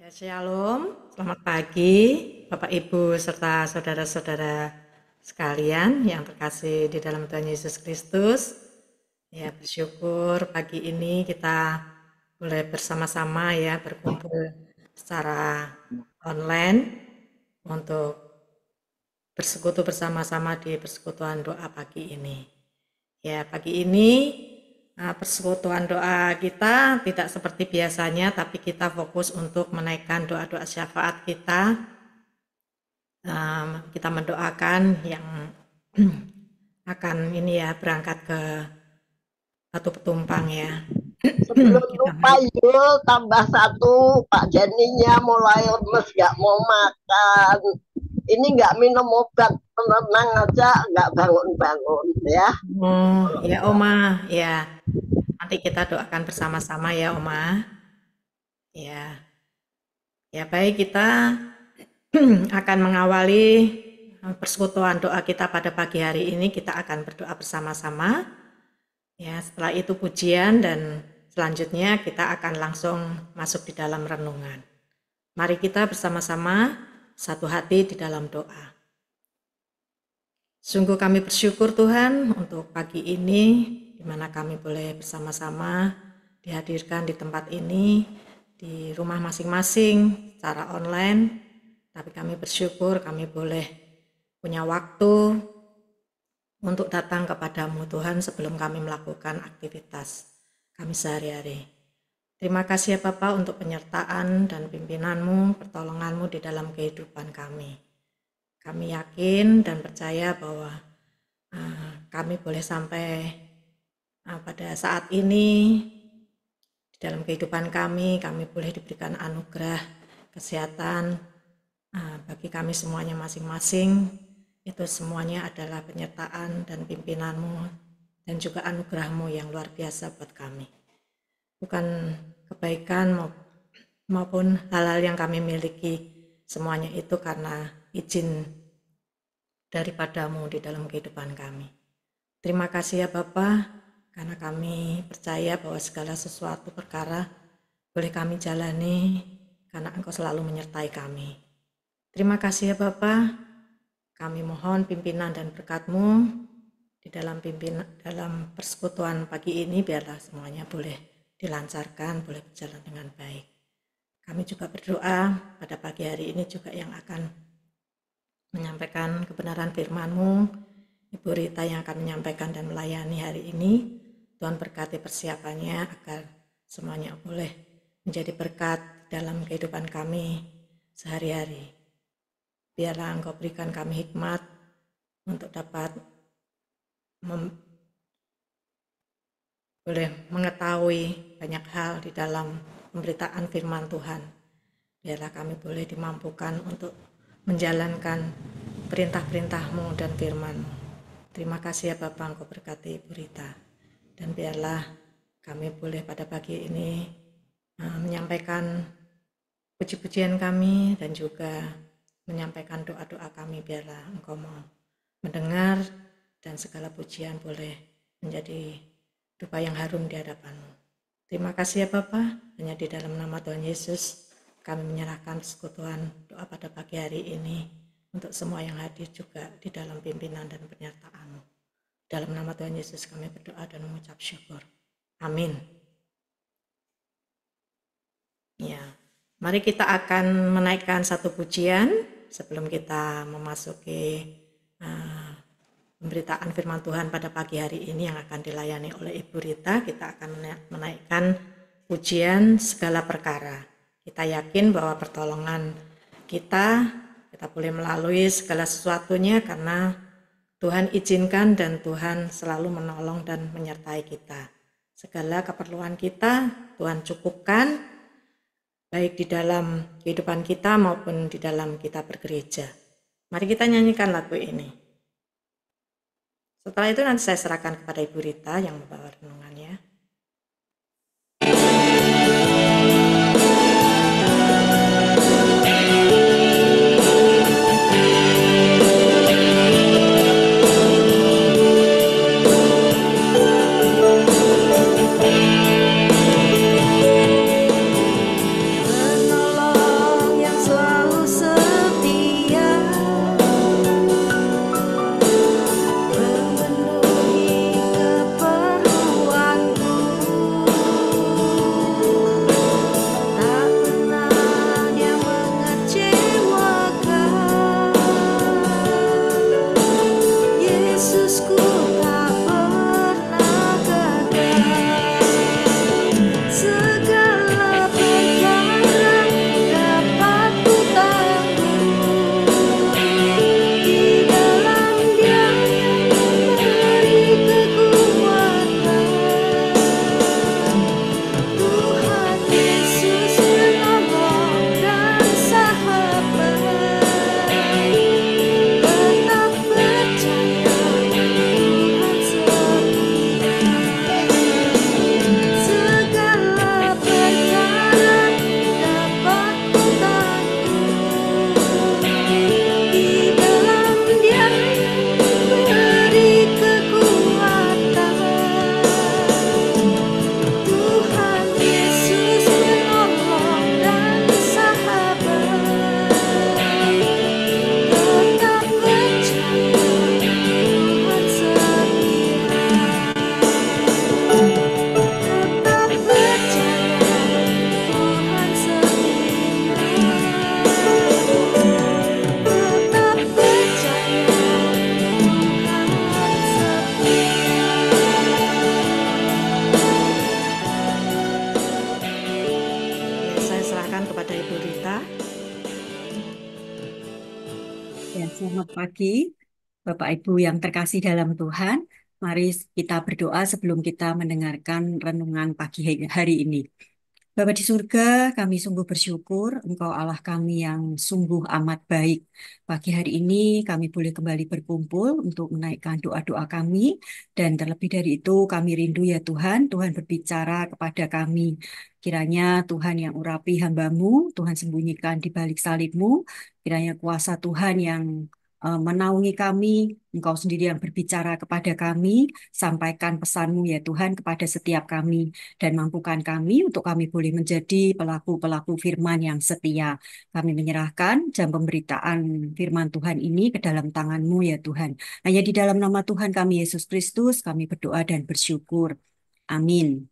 Ya, Shalom, selamat pagi Bapak Ibu serta saudara-saudara sekalian yang terkasih di dalam Tuhan Yesus Kristus. Ya, bersyukur pagi ini kita boleh bersama-sama ya berkumpul secara online untuk bersekutu bersama-sama di persekutuan doa pagi ini. Ya, pagi ini persekutuan doa kita tidak seperti biasanya, tapi kita fokus untuk menaikkan doa-doa syafaat kita. Kita mendoakan yang akan ini ya berangkat ke Batu Petumpang ya. Sebelum lupa Yul, tambah satu, Pak Jeninya mulai lemes, gak mau makan. Ini gak minum obat, tenang aja, gak bangun-bangun ya. Oh ya Oma, ya nanti kita doakan bersama-sama ya Oma. Ya, ya baik, kita akan mengawali persekutuan doa kita pada pagi hari ini. Kita akan berdoa bersama-sama. Ya, setelah itu pujian dan selanjutnya kita akan langsung masuk di dalam renungan. Mari kita bersama-sama satu hati di dalam doa. Sungguh kami bersyukur Tuhan untuk pagi ini di mana kami boleh bersama-sama dihadirkan di tempat ini, di rumah masing-masing secara online. Tapi kami bersyukur kami boleh punya waktu untuk datang kepadamu Tuhan sebelum kami melakukan aktivitas kami sehari-hari. Terima kasih ya Bapa untuk penyertaan dan pimpinanmu, pertolonganmu di dalam kehidupan kami. Kami yakin dan percaya bahwa kami boleh sampai pada saat ini di dalam kehidupan kami boleh diberikan anugerah kesehatan bagi kami semuanya masing-masing. Itu semuanya adalah penyertaan dan pimpinanmu dan juga anugerahmu yang luar biasa buat kami. Bukan kebaikan maupun hal-hal yang kami miliki, semuanya itu karena izin daripadamu di dalam kehidupan kami. Terima kasih ya Bapa, karena kami percaya bahwa segala sesuatu perkara boleh kami jalani karena Engkau selalu menyertai kami. Terima kasih ya Bapa. Kami mohon pimpinan dan berkat-Mu di dalam persekutuan pagi ini, biarlah semuanya boleh dilancarkan, boleh berjalan dengan baik. Kami juga berdoa pada pagi hari ini juga yang akan menyampaikan kebenaran firman-Mu, Ibu Rita yang akan menyampaikan dan melayani hari ini. Tuhan berkati persiapannya agar semuanya boleh menjadi berkat dalam kehidupan kami sehari-hari. Biarlah Engkau berikan kami hikmat untuk dapat boleh mengetahui banyak hal di dalam pemberitaan firman Tuhan. Biarlah kami boleh dimampukan untuk menjalankan perintah-perintah-Mu dan firman-Mu. Terima kasih ya Bapak, Engkau berkati Ibu Rita. Dan biarlah kami boleh pada pagi ini menyampaikan puji-pujian kami dan juga menyampaikan doa-doa kami. Biarlah Engkau mau mendengar dan segala pujian boleh menjadi dupa yang harum di hadapan-Mu. Terima kasih ya Bapa, hanya di dalam nama Tuhan Yesus kami menyerahkan persekutuan doa pada pagi hari ini untuk semua yang hadir juga di dalam pimpinan dan penyertaan-Mu. Dalam nama Tuhan Yesus kami berdoa dan mengucap syukur. Amin. Ya, mari kita akan menaikkan satu pujian sebelum kita memasuki pemberitaan firman Tuhan pada pagi hari ini yang akan dilayani oleh Ibu Rita. Kita akan menaikkan pujian segala perkara. Kita yakin bahwa pertolongan kita boleh melalui segala sesuatunya karena Tuhan izinkan dan Tuhan selalu menolong dan menyertai kita. Segala keperluan kita Tuhan cukupkan, baik di dalam kehidupan kita maupun di dalam kita bergereja. Mari kita nyanyikan lagu ini. Setelah itu nanti saya serahkan kepada Ibu Rita yang membawa renungannya. Selamat pagi, Bapak Ibu yang terkasih dalam Tuhan. Mari kita berdoa sebelum kita mendengarkan renungan pagi hari ini. Bapa di surga, kami sungguh bersyukur Engkau Allah kami yang sungguh amat baik. Pagi hari ini kami boleh kembali berkumpul untuk menaikkan doa-doa kami. Dan terlebih dari itu kami rindu ya Tuhan, Tuhan berbicara kepada kami. Kiranya Tuhan yang urapi hamba-Mu, Tuhan sembunyikan di balik salib-Mu. Kiranya kuasa Tuhan yang menaungi kami, Engkau sendiri yang berbicara kepada kami, sampaikan pesan-Mu ya Tuhan kepada setiap kami dan mampukan kami untuk kami boleh menjadi pelaku-pelaku firman yang setia. Kami menyerahkan jam pemberitaan firman Tuhan ini ke dalam tangan-Mu ya Tuhan. Hanya di dalam nama Tuhan kami Yesus Kristus, kami berdoa dan bersyukur. Amin.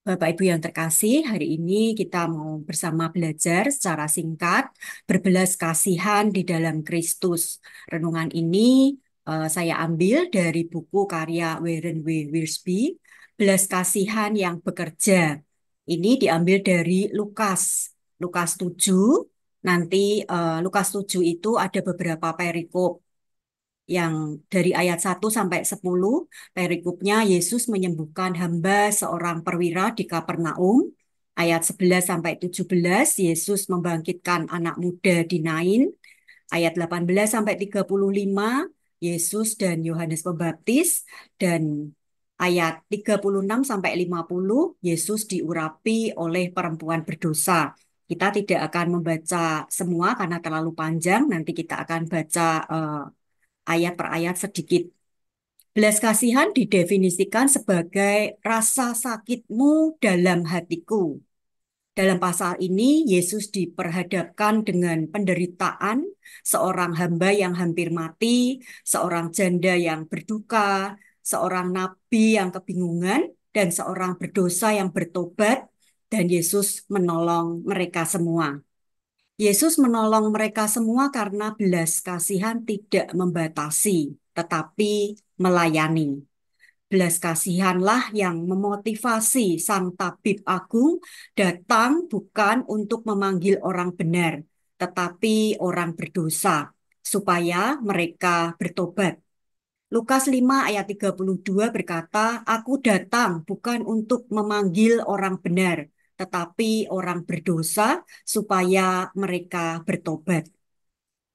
Bapak Ibu yang terkasih, hari ini kita mau bersama belajar secara singkat berbelas kasihan di dalam Kristus. Renungan ini saya ambil dari buku karya Warren W. Wiersbe, Belas Kasihan yang Bekerja. Ini diambil dari Lukas, Lukas 7. Nanti Lukas 7 itu ada beberapa perikop yang dari ayat 1 sampai 10, perikopnya Yesus menyembuhkan hamba seorang perwira di Kapernaum. Ayat 11 sampai 17, Yesus membangkitkan anak muda di Nain. Ayat 18 sampai 35, Yesus dan Yohanes Pembaptis. Dan ayat 36 sampai 50, Yesus diurapi oleh perempuan berdosa. Kita tidak akan membaca semua karena terlalu panjang. Nanti kita akan baca ayat per ayat sedikit. Belas kasihan didefinisikan sebagai rasa sakitmu dalam hatiku. Dalam pasal ini, Yesus diperhadapkan dengan penderitaan seorang hamba yang hampir mati, seorang janda yang berduka, seorang nabi yang kebingungan, dan seorang berdosa yang bertobat, dan Yesus menolong mereka semua. Yesus menolong mereka semua karena belas kasihan tidak membatasi, tetapi melayani. Belas kasihanlah yang memotivasi Sang Tabib Agung datang bukan untuk memanggil orang benar, tetapi orang berdosa, supaya mereka bertobat. Lukas 5 ayat 32 berkata, "Aku datang bukan untuk memanggil orang benar, tetapi orang berdosa supaya mereka bertobat."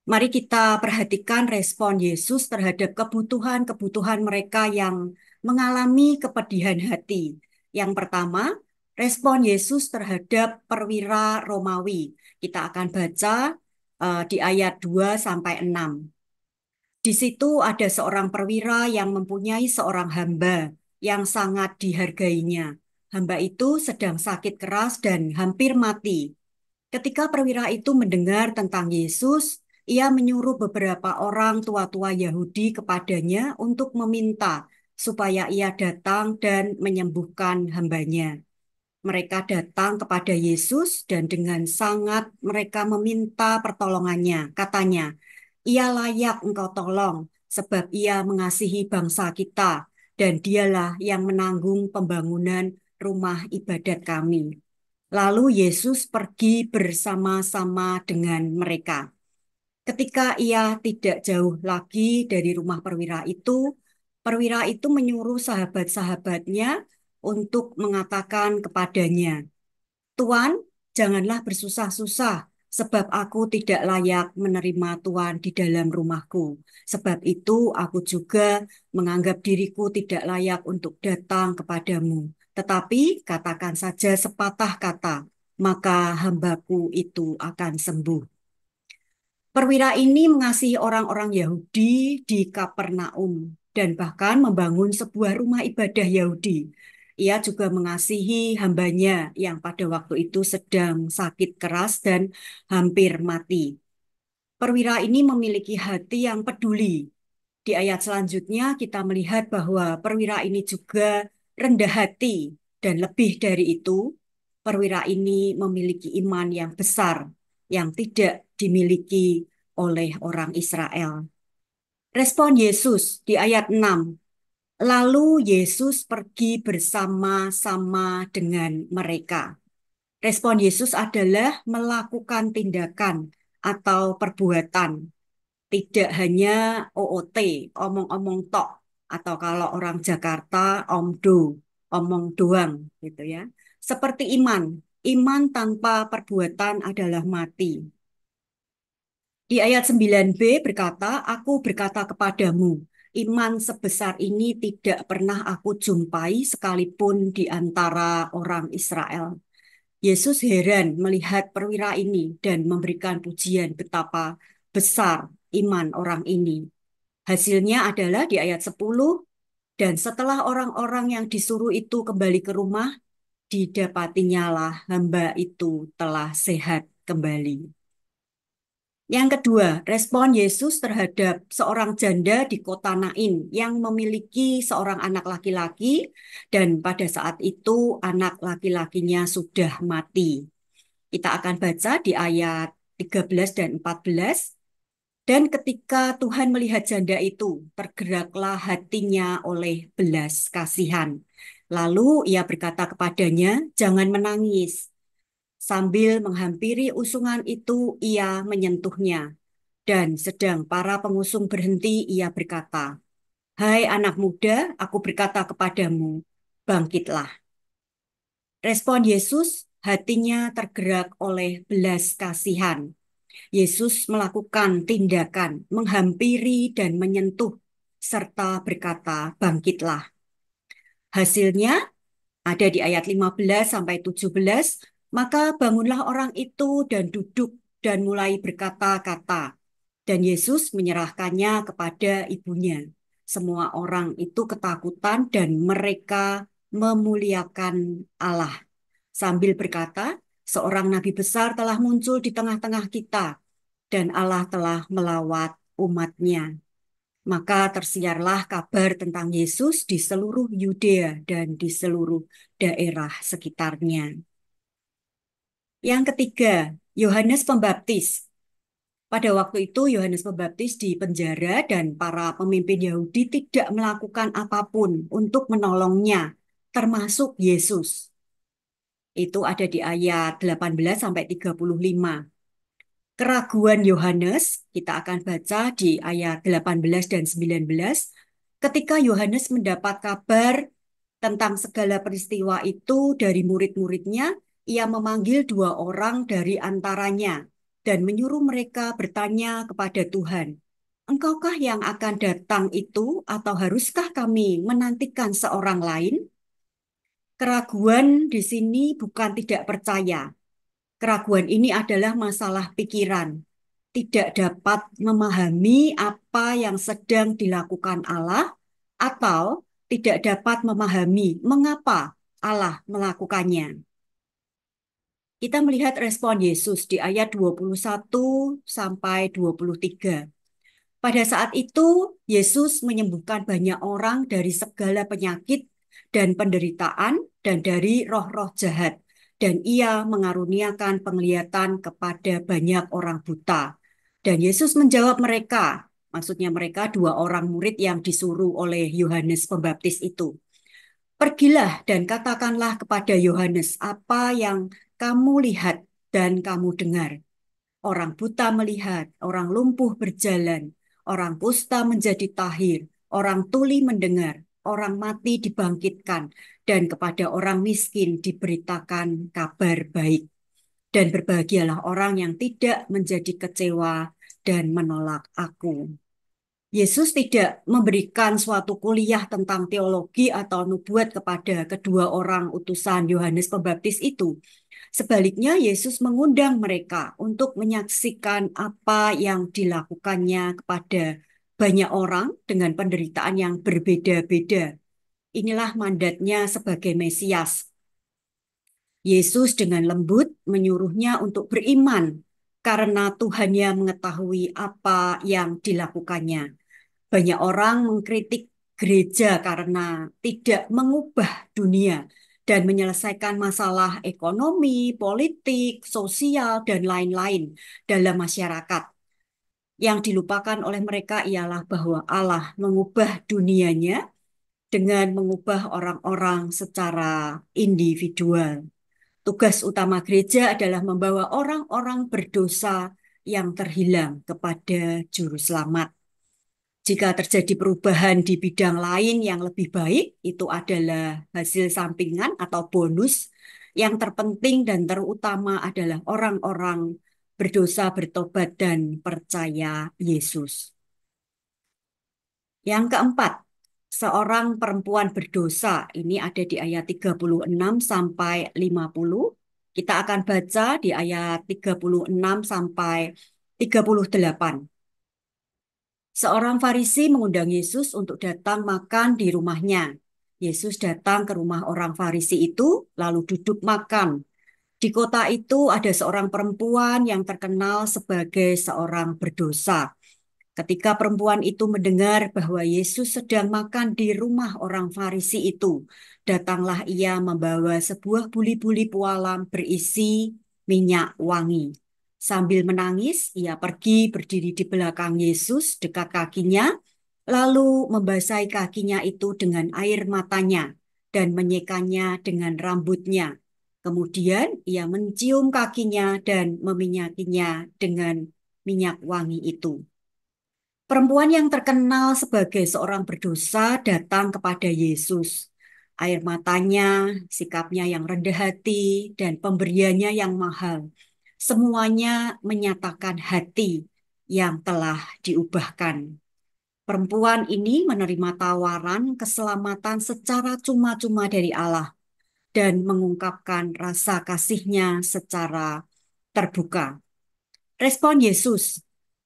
Mari kita perhatikan respon Yesus terhadap kebutuhan-kebutuhan mereka yang mengalami kepedihan hati. Yang pertama, respon Yesus terhadap perwira Romawi. Kita akan baca di ayat 2 sampai 6. Di situ ada seorang perwira yang mempunyai seorang hamba yang sangat dihargainya. Hamba itu sedang sakit keras dan hampir mati. Ketika perwira itu mendengar tentang Yesus, ia menyuruh beberapa orang tua-tua Yahudi kepadanya untuk meminta supaya ia datang dan menyembuhkan hambanya. Mereka datang kepada Yesus dan dengan sangat mereka meminta pertolongannya. Katanya, "Ia layak engkau tolong sebab ia mengasihi bangsa kita dan dialah yang menanggung pembangunan rumah ibadat kami." Lalu Yesus pergi bersama-sama dengan mereka. Ketika ia tidak jauh lagi dari rumah perwira itu menyuruh sahabat-sahabatnya untuk mengatakan kepadanya, "Tuan, janganlah bersusah-susah, sebab aku tidak layak menerima Tuan di dalam rumahku. Sebab itu aku juga menganggap diriku tidak layak untuk datang kepadamu. Tetapi katakan saja sepatah kata, maka hambaku itu akan sembuh." Perwira ini mengasihi orang-orang Yahudi di Kapernaum dan bahkan membangun sebuah rumah ibadah Yahudi. Ia juga mengasihi hambanya yang pada waktu itu sedang sakit keras dan hampir mati. Perwira ini memiliki hati yang peduli. Di ayat selanjutnya kita melihat bahwa perwira ini juga rendah hati dan lebih dari itu, perwira ini memiliki iman yang besar yang tidak dimiliki oleh orang Israel. Respon Yesus di ayat 6. Lalu Yesus pergi bersama-sama dengan mereka. Respon Yesus adalah melakukan tindakan atau perbuatan. tidak hanya OOT, omong-omong tok, atau kalau orang Jakarta, omdo, omong doang, gitu ya. Seperti iman, iman tanpa perbuatan adalah mati. Di ayat 9b berkata, "Aku berkata kepadamu, iman sebesar ini tidak pernah aku jumpai sekalipun di antara orang Israel." Yesus heran melihat perwira ini dan memberikan pujian betapa besar iman orang ini. Hasilnya adalah di ayat 10, "Dan setelah orang-orang yang disuruh itu kembali ke rumah, didapatinya lah hamba itu telah sehat kembali." Yang kedua, respon Yesus terhadap seorang janda di kota Nain yang memiliki seorang anak laki-laki dan pada saat itu anak laki-lakinya sudah mati. Kita akan baca di ayat 13 dan 14. "Dan ketika Tuhan melihat janda itu, tergeraklah hatinya oleh belas kasihan. Lalu ia berkata kepadanya, 'Jangan menangis.' Sambil menghampiri usungan itu, ia menyentuhnya. Dan sedang para pengusung berhenti, ia berkata, 'Hai anak muda, aku berkata kepadamu, bangkitlah.'" Respon Yesus, hatinya tergerak oleh belas kasihan. Yesus melakukan tindakan menghampiri dan menyentuh serta berkata, "Bangkitlah." Hasilnya ada di ayat 15 sampai 17, "Maka bangunlah orang itu dan duduk dan mulai berkata-kata. Dan Yesus menyerahkannya kepada ibunya. Semua orang itu ketakutan dan mereka memuliakan Allah sambil berkata, 'Seorang nabi besar telah muncul di tengah-tengah kita dan Allah telah melawat umatnya.' Maka tersiarlah kabar tentang Yesus di seluruh Yudea dan di seluruh daerah sekitarnya. Yang ketiga, Yohanes Pembaptis. Pada waktu itu Yohanes Pembaptis di penjara dan para pemimpin Yahudi tidak melakukan apapun untuk menolongnya, termasuk Yesus. Itu ada di ayat 18 sampai 35. Keraguan Yohanes, kita akan baca di ayat 18 dan 19. Ketika Yohanes mendapat kabar tentang segala peristiwa itu dari murid-muridnya, ia memanggil 2 orang dari antaranya dan menyuruh mereka bertanya kepada Tuhan, "Engkaukah yang akan datang itu atau haruskah kami menantikan seorang lain?" Keraguan di sini bukan tidak percaya. Keraguan ini adalah masalah pikiran, tidak dapat memahami apa yang sedang dilakukan Allah, atau tidak dapat memahami mengapa Allah melakukannya. Kita melihat respon Yesus di ayat 21 sampai 23. Pada saat itu, Yesus menyembuhkan banyak orang dari segala penyakit dan penderitaan dan dari roh-roh jahat. Dan ia mengaruniakan penglihatan kepada banyak orang buta. Dan Yesus menjawab mereka, maksudnya mereka 2 orang murid yang disuruh oleh Yohanes Pembaptis itu. "Pergilah dan katakanlah kepada Yohanes apa yang kamu lihat dan kamu dengar. Orang buta melihat, orang lumpuh berjalan, orang kusta menjadi tahir, orang tuli mendengar, orang mati dibangkitkan, dan kepada orang miskin diberitakan kabar baik. Dan berbahagialah orang yang tidak menjadi kecewa dan menolak aku." Yesus tidak memberikan suatu kuliah tentang teologi atau nubuat kepada kedua orang utusan Yohanes Pembaptis itu. Sebaliknya, Yesus mengundang mereka untuk menyaksikan apa yang dilakukannya kepada banyak orang dengan penderitaan yang berbeda-beda. Inilah mandatnya sebagai Mesias. Yesus dengan lembut menyuruhnya untuk beriman karena Tuhannya mengetahui apa yang dilakukannya. Banyak orang mengkritik gereja karena tidak mengubah dunia dan menyelesaikan masalah ekonomi, politik, sosial, dan lain-lain dalam masyarakat. Yang dilupakan oleh mereka ialah bahwa Allah mengubah dunianya dengan mengubah orang-orang secara individual. Tugas utama gereja adalah membawa orang-orang berdosa yang terhilang kepada Juru Selamat. Jika terjadi perubahan di bidang lain yang lebih baik, itu adalah hasil sampingan atau bonus. Yang terpenting dan terutama adalah orang-orang berdosa, bertobat, dan percaya Yesus. Yang keempat, seorang perempuan berdosa. Ini ada di ayat 36 sampai 50. Kita akan baca di ayat 36 sampai 38. Seorang Farisi mengundang Yesus untuk datang makan di rumahnya. Yesus datang ke rumah orang Farisi itu, lalu duduk makan. Di kota itu ada seorang perempuan yang terkenal sebagai seorang berdosa. Ketika perempuan itu mendengar bahwa Yesus sedang makan di rumah orang Farisi itu, datanglah ia membawa sebuah buli-buli pualam berisi minyak wangi. Sambil menangis, ia pergi berdiri di belakang Yesus dekat kakinya, lalu membasahi kakinya itu dengan air matanya dan menyekanya dengan rambutnya. Kemudian ia mencium kakinya dan meminyakinya dengan minyak wangi itu. Perempuan yang terkenal sebagai seorang berdosa datang kepada Yesus. Air matanya, sikapnya yang rendah hati, dan pemberiannya yang mahal. Semuanya menyatakan hati yang telah diubahkan. Perempuan ini menerima tawaran keselamatan secara cuma-cuma dari Allah dan mengungkapkan rasa kasihnya secara terbuka. Respon Yesus.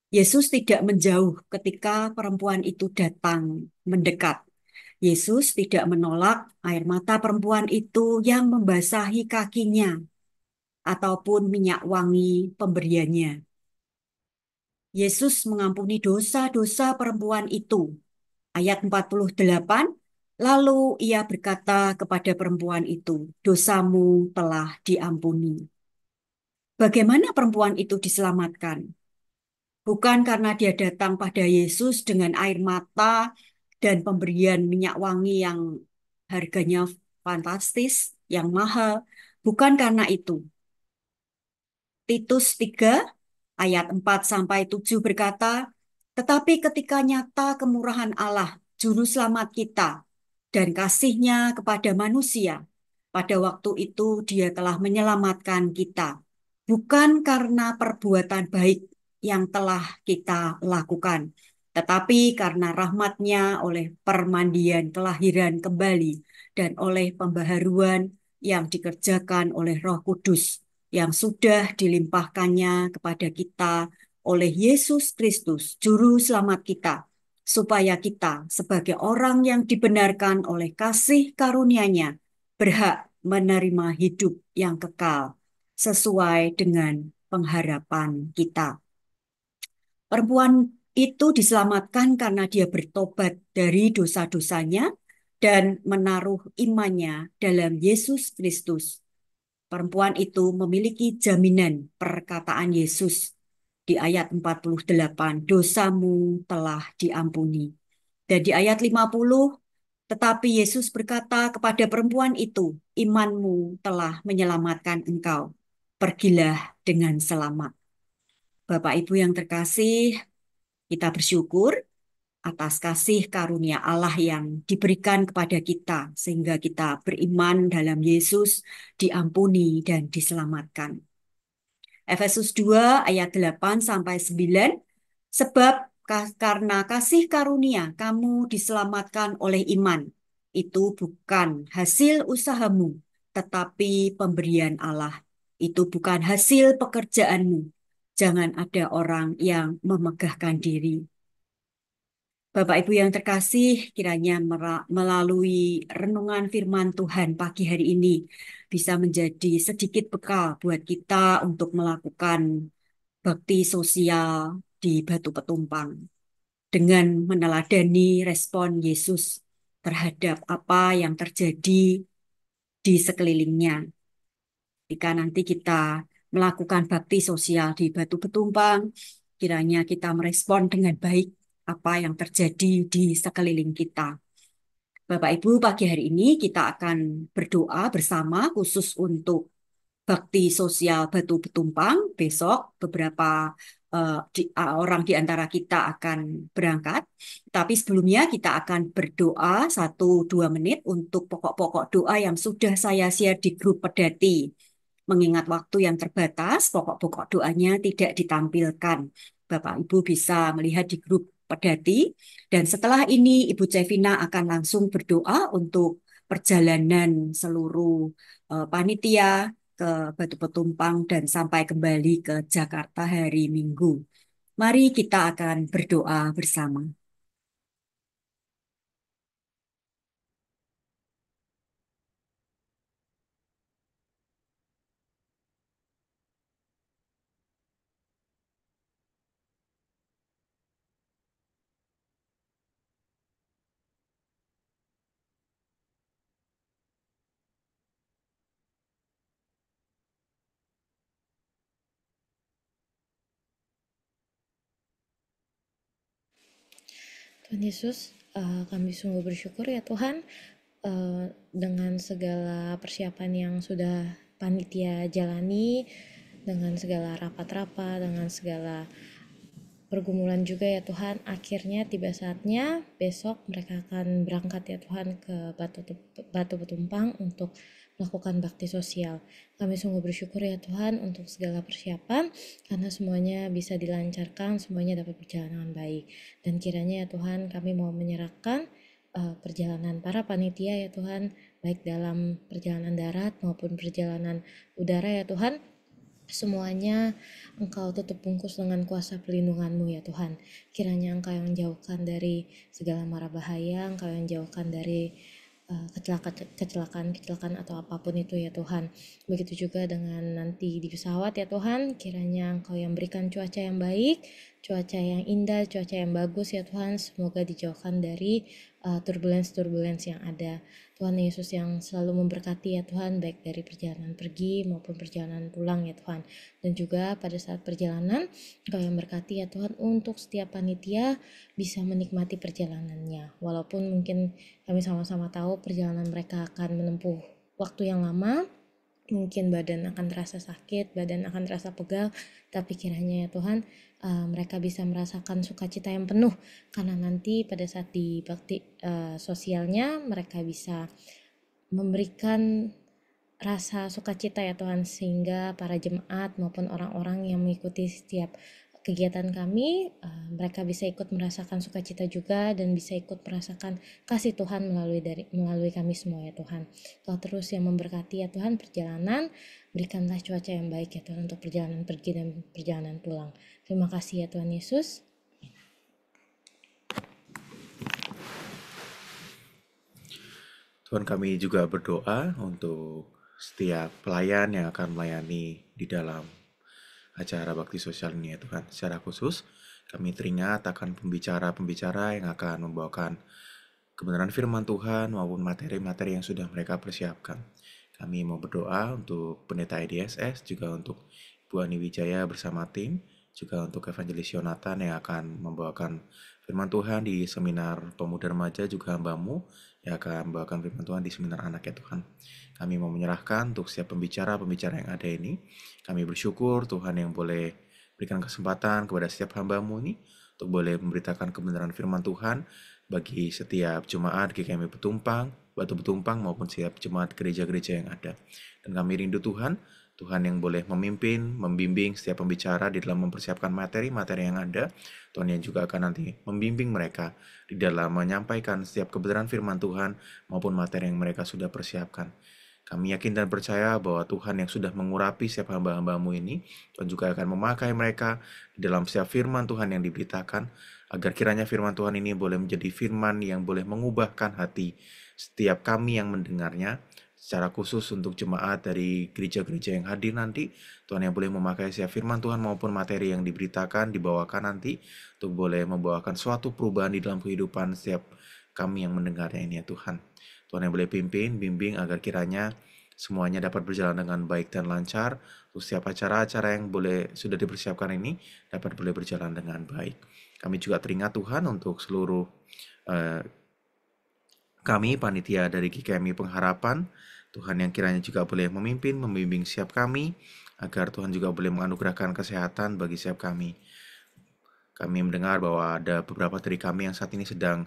Yesus tidak menjauh ketika perempuan itu datang mendekat. Yesus tidak menolak air mata perempuan itu yang membasahi kakinya ataupun minyak wangi pemberiannya. Yesus mengampuni dosa-dosa perempuan itu. Ayat 48, lalu ia berkata kepada perempuan itu, dosamu telah diampuni. Bagaimana perempuan itu diselamatkan? Bukan karena dia datang pada Yesus dengan air mata dan pemberian minyak wangi yang harganya fantastis, yang mahal. Bukan karena itu. Titus 3 ayat 4-7 berkata, tetapi ketika nyata kemurahan Allah, Juru Selamat kita, dan kasih-Nya kepada manusia, pada waktu itu Dia telah menyelamatkan kita, bukan karena perbuatan baik yang telah kita lakukan, tetapi karena rahmat-Nya oleh permandian kelahiran kembali dan oleh pembaharuan yang dikerjakan oleh Roh Kudus yang sudah dilimpahkannya kepada kita oleh Yesus Kristus, Juru Selamat kita, supaya kita sebagai orang yang dibenarkan oleh kasih karunia-Nya berhak menerima hidup yang kekal sesuai dengan pengharapan kita. Perempuan itu diselamatkan karena dia bertobat dari dosa-dosanya dan menaruh imannya dalam Yesus Kristus. Perempuan itu memiliki jaminan perkataan Yesus di ayat 48, dosamu telah diampuni. Dan di ayat 50, tetapi Yesus berkata kepada perempuan itu, imanmu telah menyelamatkan engkau. Pergilah dengan selamat. Bapak Ibu yang terkasih, kita bersyukur atas kasih karunia Allah yang diberikan kepada kita, sehingga kita beriman dalam Yesus, diampuni dan diselamatkan. Efesus 2 ayat 8-9, sebab karena kasih karunia kamu diselamatkan oleh iman. Itu bukan hasil usahamu, tetapi pemberian Allah. Itu bukan hasil pekerjaanmu. Jangan ada orang yang memegahkan diri. Bapak Ibu yang terkasih, kiranya melalui renungan firman Tuhan pagi hari ini bisa menjadi sedikit bekal buat kita untuk melakukan bakti sosial di Batu Petumpang dengan meneladani respon Yesus terhadap apa yang terjadi di sekelilingnya. Jika nanti kita melakukan bakti sosial di Batu Petumpang, kiranya kita merespon dengan baik apa yang terjadi di sekeliling kita. Bapak Ibu, pagi hari ini kita akan berdoa bersama khusus untuk bakti sosial Batu Petumpang. Besok beberapa orang di antara kita akan berangkat. Tapi sebelumnya kita akan berdoa 1-2 menit untuk pokok-pokok doa yang sudah saya share di grup Pedati. Mengingat waktu yang terbatas, pokok-pokok doanya tidak ditampilkan. Bapak Ibu bisa melihat di grup Pedati. Dan setelah ini Ibu Cevina akan langsung berdoa untuk perjalanan seluruh panitia ke Batu Petumpang dan sampai kembali ke Jakarta hari Minggu. Mari kita akan berdoa bersama. Tuhan Yesus, kami sungguh bersyukur ya Tuhan, dengan segala persiapan yang sudah panitia jalani, dengan segala rapat-rapat, dengan segala pergumulan juga ya Tuhan. Akhirnya tiba saatnya besok mereka akan berangkat ya Tuhan ke Batu Petumpang untuk melakukan bakti sosial. Kami sungguh bersyukur ya Tuhan untuk segala persiapan, karena semuanya bisa dilancarkan, semuanya dapat berjalan dengan baik. Dan kiranya ya Tuhan, kami mau menyerahkan perjalanan para panitia ya Tuhan, baik dalam perjalanan darat maupun perjalanan udara ya Tuhan. Semuanya Engkau tutup bungkus dengan kuasa pelindungan-Mu ya Tuhan. Kiranya Engkau yang jauhkan dari segala mara bahaya, Engkau yang jauhkan dari kecelakaan atau apapun itu ya Tuhan. Begitu juga dengan nanti di pesawat ya Tuhan, kiranya Engkau yang berikan cuaca yang baik, cuaca yang indah, cuaca yang bagus ya Tuhan. Semoga dijauhkan dari turbulence yang ada. Tuhan Yesus yang selalu memberkati ya Tuhan, baik dari perjalanan pergi maupun perjalanan pulang ya Tuhan. Dan juga pada saat perjalanan, Engkau yang berkati ya Tuhan untuk setiap panitia bisa menikmati perjalanannya. Walaupun mungkin kami sama-sama tahu perjalanan mereka akan menempuh waktu yang lama, mungkin badan akan terasa sakit, badan akan terasa pegal, tapi kiranya ya Tuhan, mereka bisa merasakan sukacita yang penuh, karena nanti pada saat di bakti sosialnya mereka bisa memberikan rasa sukacita ya Tuhan, sehingga para jemaat maupun orang-orang yang mengikuti setiap kegiatan kami, mereka bisa ikut merasakan sukacita juga dan bisa ikut merasakan kasih Tuhan melalui kami semua ya Tuhan. Kau terus yang memberkati ya Tuhan perjalanan, berikanlah cuaca yang baik ya Tuhan untuk perjalanan pergi dan perjalanan pulang. Terima kasih ya Tuhan Yesus. Tuhan, kami juga berdoa untuk setiap pelayan yang akan melayani di dalam acara bakti sosial ini ya Tuhan. Secara khusus kami teringat akan pembicara-pembicara yang akan membawakan kebenaran firman Tuhan maupun materi-materi yang sudah mereka persiapkan. Kami mau berdoa untuk pendeta IDSS, juga untuk Bu Ani Wijaya bersama tim, juga untuk Evangelis Yonatan yang akan membawakan firman Tuhan di seminar pemuda remaja, juga hamba-Mu yang akan membawakan firman Tuhan di seminar anak ya Tuhan. Kami mau menyerahkan untuk setiap pembicara-pembicara yang ada ini. Kami bersyukur Tuhan yang boleh berikan kesempatan kepada setiap hamba-Mu ini untuk boleh memberitakan kebenaran firman Tuhan bagi setiap jemaat GKMI Petumpang, Batu Petumpang maupun setiap jemaat gereja-gereja yang ada. Dan kami rindu Tuhan yang boleh memimpin, membimbing setiap pembicara di dalam mempersiapkan materi-materi yang ada. Tuhan yang juga akan nanti membimbing mereka di dalam menyampaikan setiap kebenaran firman Tuhan maupun materi yang mereka sudah persiapkan. Kami yakin dan percaya bahwa Tuhan yang sudah mengurapi setiap hamba-hamba-Mu ini, Tuhan juga akan memakai mereka di dalam setiap firman Tuhan yang diberitakan, agar kiranya firman Tuhan ini boleh menjadi firman yang boleh mengubahkan hati setiap kami yang mendengarnya, secara khusus untuk jemaat dari gereja-gereja yang hadir nanti. Tuhan yang boleh memakai setiap firman Tuhan maupun materi yang diberitakan, dibawakan nanti, untuk boleh membawakan suatu perubahan di dalam kehidupan setiap kami yang mendengarnya ini ya Tuhan. Tuhan yang boleh pimpin, bimbing agar kiranya semuanya dapat berjalan dengan baik dan lancar. Untuk setiap acara-acara yang sudah dipersiapkan ini dapat boleh berjalan dengan baik. Kami juga teringat Tuhan untuk seluruh kami panitia dari GKMI Pengharapan. Tuhan yang kiranya juga boleh memimpin, membimbing setiap kami, agar Tuhan juga boleh menganugerahkan kesehatan bagi setiap kami. Kami mendengar bahwa ada beberapa dari kami yang saat ini sedang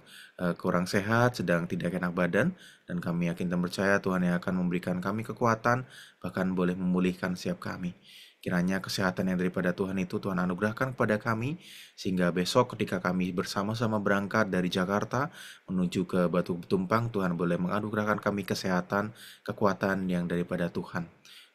kurang sehat, sedang tidak enak badan, dan kami yakin dan percaya Tuhan yang akan memberikan kami kekuatan, bahkan boleh memulihkan setiap kami. Kiranya kesehatan yang daripada Tuhan itu Tuhan anugerahkan kepada kami, sehingga besok ketika kami bersama-sama berangkat dari Jakarta menuju ke Batu Tumpang, Tuhan boleh menganugerahkan kami kesehatan, kekuatan yang daripada Tuhan.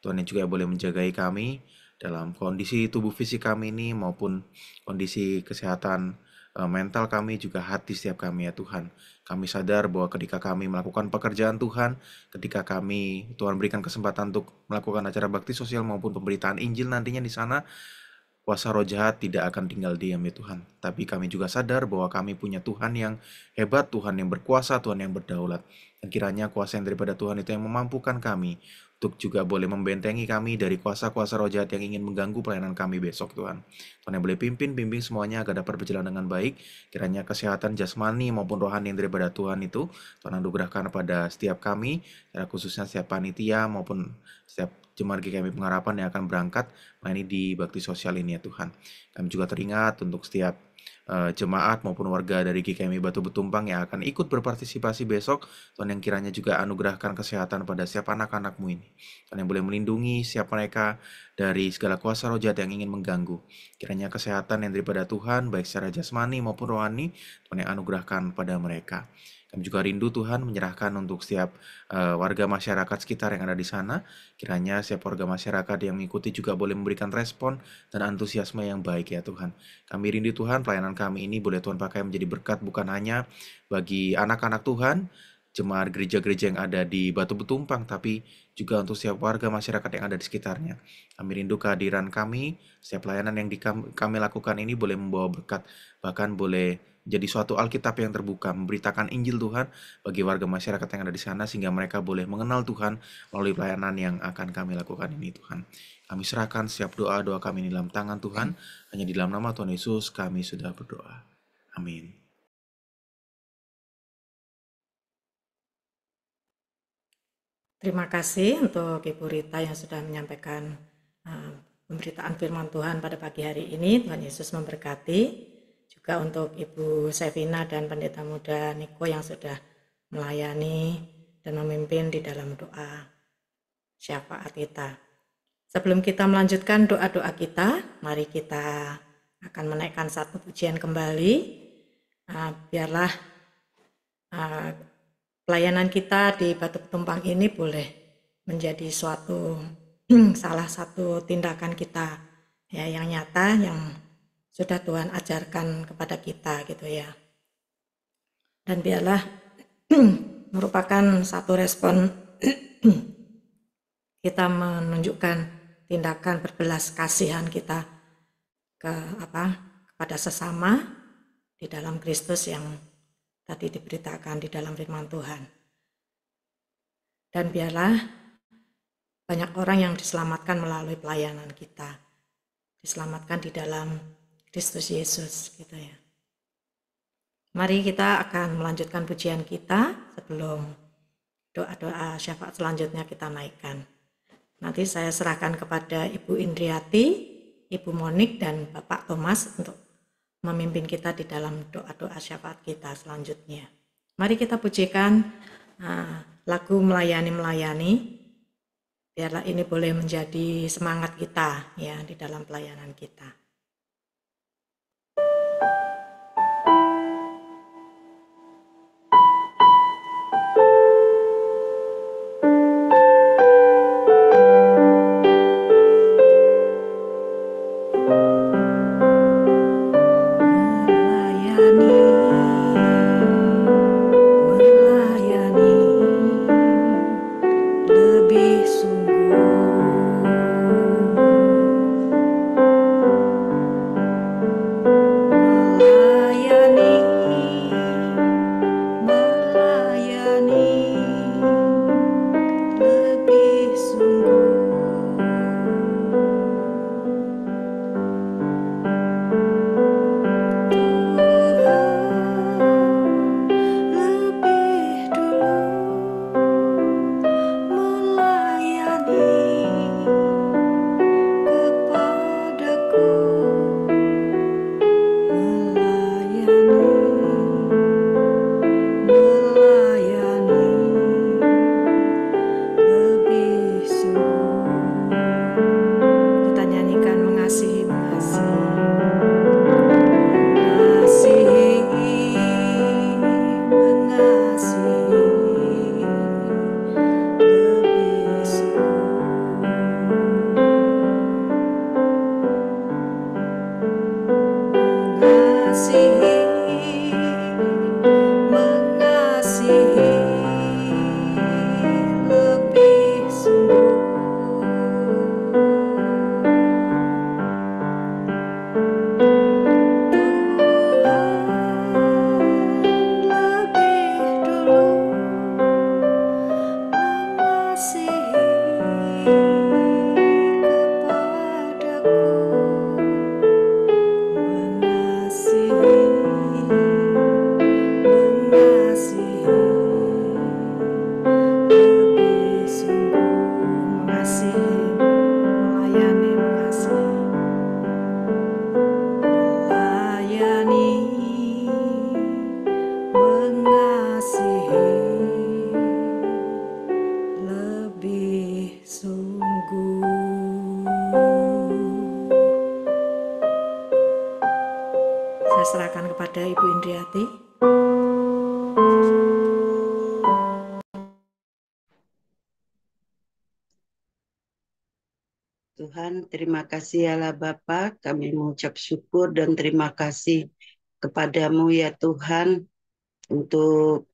Tuhan yang juga boleh menjagai kami dalam kondisi tubuh fisik kami ini maupun kondisi kesehatan mental kami, juga hati setiap kami ya Tuhan. Kami sadar bahwa ketika kami melakukan pekerjaan Tuhan, ketika kami Tuhan berikan kesempatan untuk melakukan acara bakti sosial maupun pemberitaan Injil nantinya di sana, kuasa roh jahat tidak akan tinggal diam ya Tuhan. Tapi kami juga sadar bahwa kami punya Tuhan yang hebat, Tuhan yang berkuasa, Tuhan yang berdaulat. Dan kiranya kuasa yang daripada Tuhan itu yang memampukan kami untuk juga boleh membentengi kami dari kuasa-kuasa roh jahat yang ingin mengganggu pelayanan kami besok Tuhan. Tuhan yang boleh bimbing semuanya agar dapat berjalan dengan baik. Kiranya kesehatan jasmani maupun rohani yang daripada Tuhan itu Tuhan anugerahkan pada setiap kami, khususnya setiap panitia maupun setiap jemaat GKMI Pengharapan yang akan berangkat melayani di bakti sosial ini ya Tuhan. Kami juga teringat untuk setiap jemaat maupun warga dari GKMI Batu Betumpang yang akan ikut berpartisipasi besok. Tuhan yang kiranya juga anugerahkan kesehatan pada setiap anak-anak-Mu ini. Tuhan yang boleh melindungi setiap mereka dari segala kuasa roh jahat yang ingin mengganggu. Kiranya kesehatan yang daripada Tuhan, baik secara jasmani maupun rohani, Tuhan yang anugerahkan pada mereka. Kami juga rindu Tuhan menyerahkan untuk setiap warga masyarakat sekitar yang ada di sana. Kiranya setiap warga masyarakat yang mengikuti juga boleh memberikan respon dan antusiasme yang baik ya Tuhan. Kami rindu Tuhan, pelayanan kami ini boleh Tuhan pakai menjadi berkat bukan hanya bagi anak-anak Tuhan, jemaat gereja-gereja yang ada di Batu Betumpang, tapi juga untuk setiap warga masyarakat yang ada di sekitarnya. Kami rindu kehadiran kami, setiap pelayanan yang kami lakukan ini boleh membawa berkat, bahkan boleh jadi suatu Alkitab yang terbuka, memberitakan Injil Tuhan bagi warga masyarakat yang ada di sana, sehingga mereka boleh mengenal Tuhan melalui pelayanan yang akan kami lakukan ini Tuhan. Kami serahkan setiap doa-doa kami ini dalam tangan Tuhan, hanya di dalam nama Tuhan Yesus kami sudah berdoa. Amin. Terima kasih untuk Ibu Rita yang sudah menyampaikan pemberitaan firman Tuhan pada pagi hari ini. Tuhan Yesus memberkati. Juga untuk Ibu Sevina dan Pendeta Muda Niko yang sudah melayani dan memimpin di dalam doa syafaat kita. Sebelum kita melanjutkan doa-doa kita, mari kita akan menaikkan satu pujian kembali. Biarlah pelayanan kita di Batu Betumpang ini boleh menjadi suatu salah satu tindakan kita ya, yang nyata, yang sudah Tuhan ajarkan kepada kita gitu ya. Dan biarlah merupakan satu respon kita menunjukkan tindakan berbelas kasihan kita kepada sesama di dalam Kristus yang tadi diberitakan di dalam firman Tuhan. Dan biarlah banyak orang yang diselamatkan melalui pelayanan kita, diselamatkan di dalam Kristus Yesus gitu ya. Mari kita akan melanjutkan pujian kita sebelum doa-doa syafaat selanjutnya kita naikkan. Nanti saya serahkan kepada Ibu Indriati, Ibu Monik, dan Bapak Thomas untuk memimpin kita di dalam doa-doa syafaat kita selanjutnya. Mari kita pujikan lagu Melayani-Melayani. Biarlah ini boleh menjadi semangat kita ya di dalam pelayanan kita. Lebih sungguh mengasihi, melayani, mengasihi lebih sungguh. Saya serahkan kepada Ibu Indriati. Tuhan, terima kasih Allah Bapa, kami mengucap syukur dan terima kasih kepadamu ya Tuhan untuk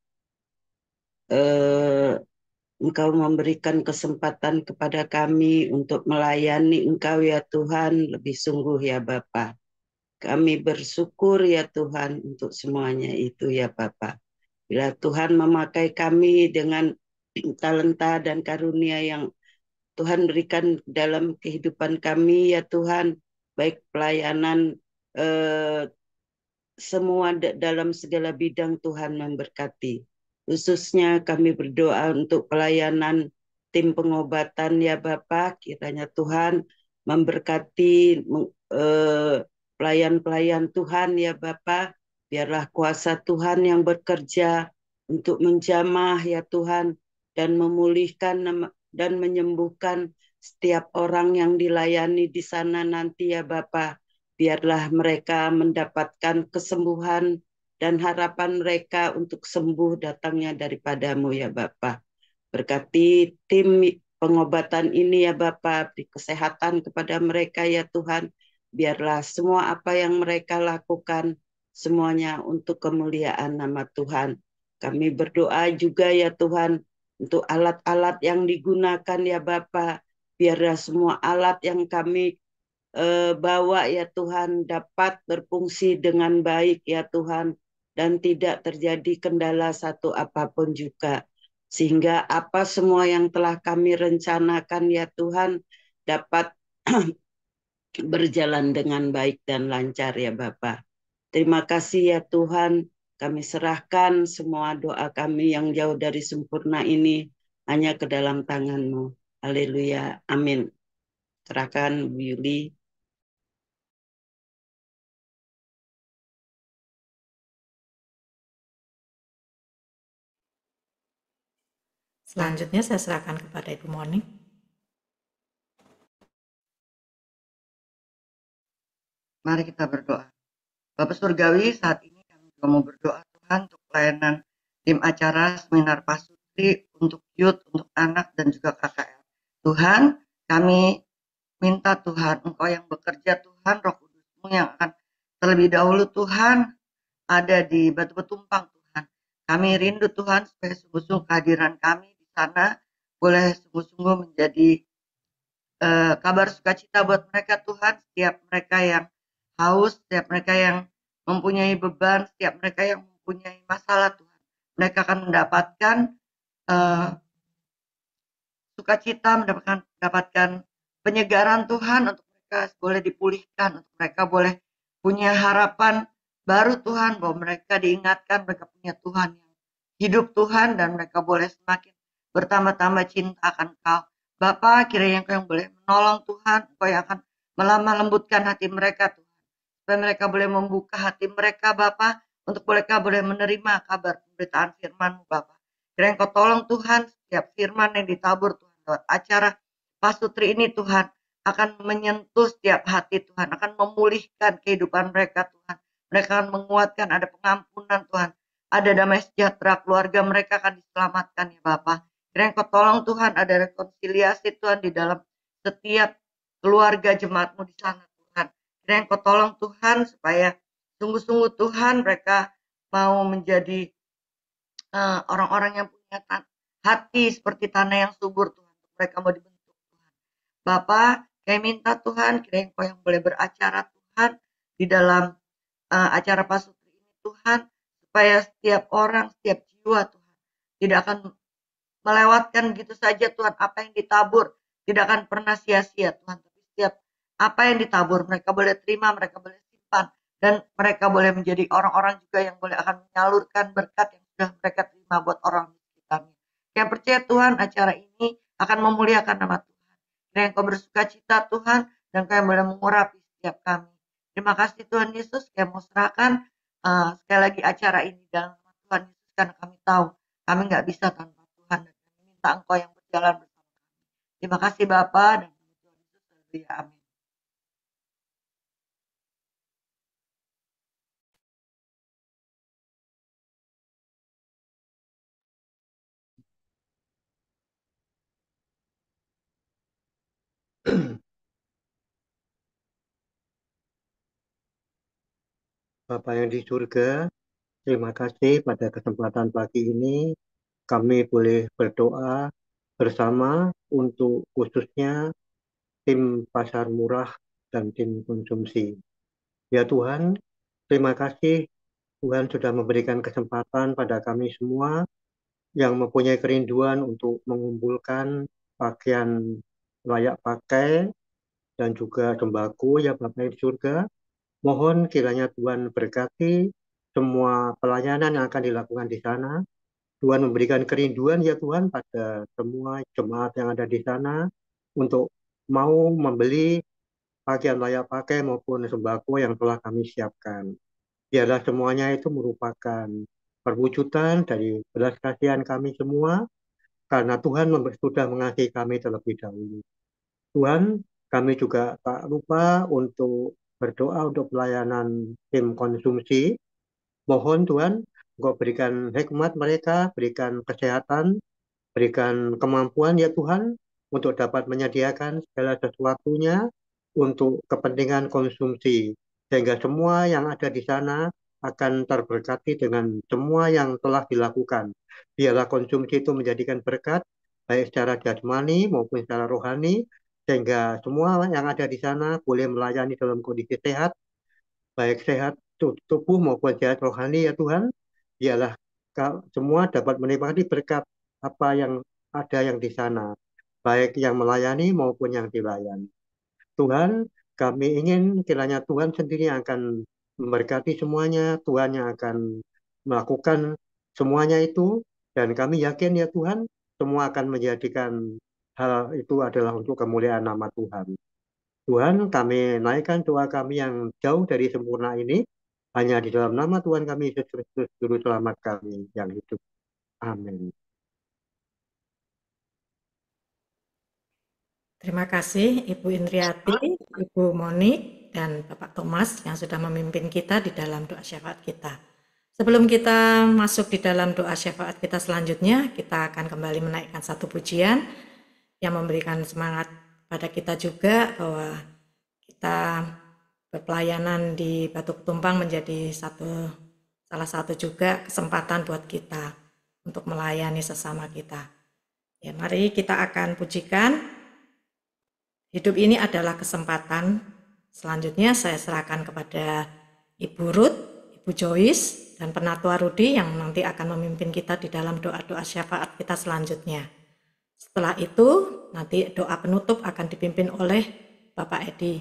Engkau memberikan kesempatan kepada kami untuk melayani Engkau ya Tuhan lebih sungguh ya Bapa. Kami bersyukur ya Tuhan untuk semuanya itu ya Bapa. Bila Tuhan memakai kami dengan talenta dan karunia yang Tuhan berikan dalam kehidupan kami ya Tuhan, baik pelayanan semua dalam segala bidang Tuhan memberkati. Khususnya kami berdoa untuk pelayanan tim pengobatan ya Bapak, kiranya Tuhan memberkati pelayan-pelayan Tuhan ya Bapak, biarlah kuasa Tuhan yang bekerja untuk menjamah ya Tuhan dan memulihkan dan menyembuhkan setiap orang yang dilayani di sana nanti ya Bapak. Biarlah mereka mendapatkan kesembuhan dan harapan mereka untuk sembuh datangnya daripadamu ya Bapa. Berkati tim pengobatan ini ya Bapa, beri kesehatan kepada mereka ya Tuhan. Biarlah semua apa yang mereka lakukan semuanya untuk kemuliaan nama Tuhan. Kami berdoa juga ya Tuhan untuk alat-alat yang digunakan ya Bapa. Biarlah semua alat yang kami bawa ya Tuhan dapat berfungsi dengan baik ya Tuhan dan tidak terjadi kendala satu apapun juga sehingga apa semua yang telah kami rencanakan ya Tuhan dapat berjalan dengan baik dan lancar ya Bapa. Terima kasih ya Tuhan, kami serahkan semua doa kami yang jauh dari sempurna ini hanya ke dalam tangan-Mu. Haleluya, amin. Serahkan Bu Yuli. Selanjutnya saya serahkan kepada Ibu Moni. Mari kita berdoa. Bapak Surgawi, saat ini kami juga mau berdoa Tuhan untuk pelayanan tim acara seminar pasutri untuk youth, untuk anak dan juga KKR. Tuhan, kami minta Tuhan, Engkau yang bekerja Tuhan, Roh Kudus-Mu yang akan terlebih dahulu Tuhan ada di Batu Petumpang Tuhan. Kami rindu Tuhan supaya sungguh-sungguh kehadiran kami di sana boleh sungguh-sungguh menjadi kabar sukacita buat mereka Tuhan, setiap mereka yang haus, setiap mereka yang mempunyai beban, setiap mereka yang mempunyai masalah Tuhan. Mereka akan mendapatkan sukacita, mendapatkan penyegaran Tuhan untuk mereka boleh dipulihkan, untuk mereka boleh punya harapan baru Tuhan, bahwa mereka diingatkan mereka punya Tuhan yang hidup Tuhan dan mereka boleh semakin bertambah-tambah cinta akan Kau. Bapa, kiranya Engkau yang boleh menolong Tuhan, Engkau yang akan melembutkan hati mereka Tuhan. Supaya mereka boleh membuka hati mereka Bapa, untuk mereka boleh menerima kabar pemberitaan firman-Mu Bapa. Kiranya Engkau tolong Tuhan, setiap firman yang ditabur Tuhan lewat acara pasutri ini Tuhan, akan menyentuh setiap hati Tuhan, akan memulihkan kehidupan mereka Tuhan. Mereka akan menguatkan, ada pengampunan Tuhan, ada damai sejahtera, keluarga mereka akan diselamatkan ya Bapa. Kiranya Engkau tolong Tuhan, ada rekonsiliasi Tuhan di dalam setiap keluarga jemaat-Mu di sana Tuhan. Kiranya Engkau tolong Tuhan supaya sungguh-sungguh Tuhan mereka mau menjadi orang-orang yang punya hati seperti tanah yang subur Tuhan. Mereka mau dibentuk Tuhan. Bapa, kami minta Tuhan, kiranya Engkau yang boleh beracara Tuhan di dalam acara pasutri ini Tuhan, supaya setiap orang, setiap jiwa Tuhan tidak akan melewatkan gitu saja Tuhan apa yang ditabur, tidak akan pernah sia-sia Tuhan. Tapi setiap apa yang ditabur mereka boleh terima, mereka boleh simpan, dan mereka boleh menjadi orang-orang juga yang boleh akan menyalurkan berkat yang sudah mereka terima buat orang di sekitarnya. Yang percaya Tuhan, acara ini akan memuliakan nama Tuhan. Kiranya Engkau bersuka cita Tuhan, dan Engkau yang boleh mengurapi setiap kami. Terima kasih Tuhan Yesus, kami mau serahkan sekali lagi acara ini dalam nama Tuhan Yesus, karena kami tahu kami nggak bisa tanpa Tuhan, dan kami minta Engkau yang berjalan bersama kami. Terima kasih Bapa dan Tuhan Yesus, haleluya, amin. Bapa yang di surga, terima kasih pada kesempatan pagi ini kami boleh berdoa bersama untuk khususnya tim pasar murah dan tim konsumsi. Ya Tuhan, terima kasih Tuhan sudah memberikan kesempatan pada kami semua yang mempunyai kerinduan untuk mengumpulkan pakaian layak pakai dan juga sembako ya Bapa yang di surga. Mohon kiranya Tuhan berkati semua pelayanan yang akan dilakukan di sana. Tuhan memberikan kerinduan ya Tuhan pada semua jemaat yang ada di sana untuk mau membeli pakaian layak pakai maupun sembako yang telah kami siapkan. Biarlah semuanya itu merupakan perwujudan dari belas kasihan kami semua, karena Tuhan sudah mengasihi kami terlebih dahulu. Tuhan, kami juga tak lupa untuk berdoa untuk pelayanan tim konsumsi. Mohon Tuhan, Engkau berikan hikmat mereka, berikan kesehatan, berikan kemampuan ya Tuhan, untuk dapat menyediakan segala sesuatunya untuk kepentingan konsumsi. Sehingga semua yang ada di sana akan terberkati dengan semua yang telah dilakukan. Biarlah konsumsi itu menjadikan berkat, baik secara jasmani maupun secara rohani, sehingga semua yang ada di sana boleh melayani dalam kondisi sehat, baik sehat tubuh maupun sehat rohani ya Tuhan. Biarlah semua dapat menikmati berkat apa yang ada yang di sana, baik yang melayani maupun yang dilayani. Tuhan, kami ingin kiranya Tuhan sendiri yang akan memberkati semuanya, Tuhan yang akan melakukan semuanya itu, dan kami yakin ya Tuhan, semua akan menjadikan hal itu adalah untuk kemuliaan nama Tuhan. Tuhan, kami naikkan doa kami yang jauh dari sempurna ini, hanya di dalam nama Tuhan kami Yesus Kristus, Juru Selamat kami yang hidup. Amin. Terima kasih Ibu Indriati, Ibu Moni, dan Bapak Thomas yang sudah memimpin kita di dalam doa syafaat kita. Sebelum kita masuk di dalam doa syafaat kita selanjutnya, kita akan kembali menaikkan satu pujian yang memberikan semangat pada kita juga bahwa kita berpelayanan di Batu Ketumpang menjadi salah satu juga kesempatan buat kita untuk melayani sesama kita. Ya, mari kita akan pujikan Hidup Ini Adalah Kesempatan. Selanjutnya saya serahkan kepada Ibu Ruth, Ibu Joyce, dan Penatua Rudi yang nanti akan memimpin kita di dalam doa-doa syafaat kita selanjutnya. Setelah itu, nanti doa penutup akan dipimpin oleh Bapak Edi,